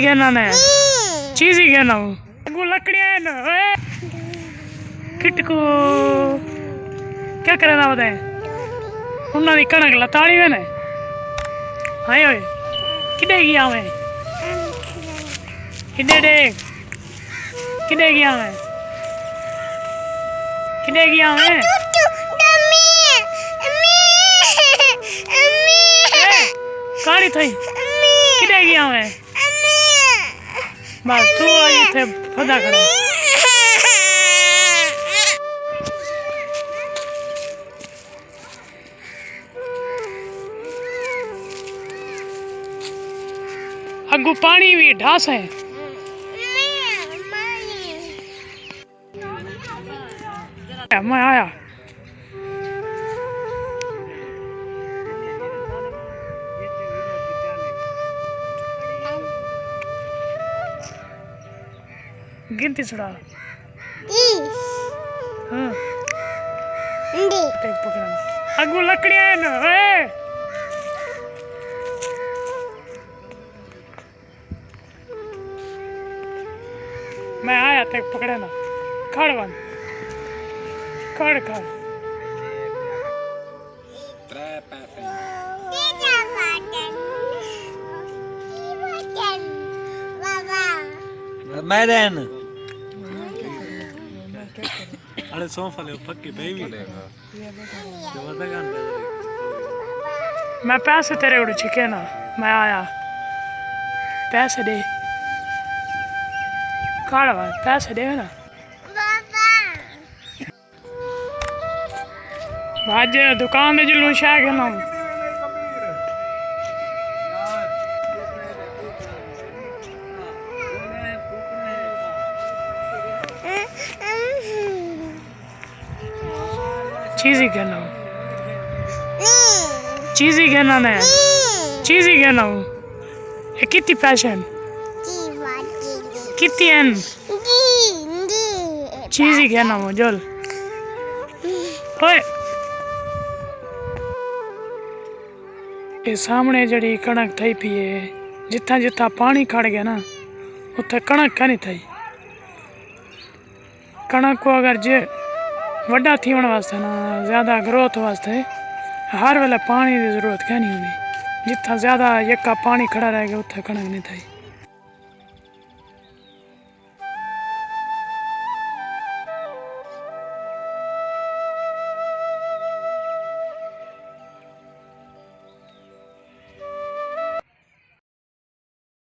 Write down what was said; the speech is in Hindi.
कहना ने चीज ही कहना वो लकड़ियां है ना किट को क्या करना बताए उन्होंने कणक लताड़ी में ने हाय ओए किधे गया मैं किधे गया मैं किधे गया मैं कहानी थी किधे गया मैं बस तू आज थे फदा करो अगू पानी भी ढास है मैं आया गिनती सुना हाँ पकड़ना अगू लकड़ियां है ना मैं आया तक पकड़े ना खड़ बन खड़ खड़ मैदान अरे सोफा ले पक्की बेबी मैं पैसे तेरे उड़ चुके ना मैं आया पैसे दे काढ़ पैसे दे ना आज दुकान में जुलूस आ गया ना चीज ही कहना ने चीज ही कहना ये कितनी पैशन कितनी एन चीज ही कहना वो जल ओए ये सामने जड़ी कणक थई पी है जिथा जिथा पानी खड़ गया ना उथे कणक का नहीं थई कणक को अगर जे वड्डा थीवण वास्ते ना ज्यादा ग्रोथ वास्ते हर वेले पानी की जरूरत क्या नहीं होगी जितना ज्यादा यका पानी खड़ा रहेगा उतना कणक नहीं थी।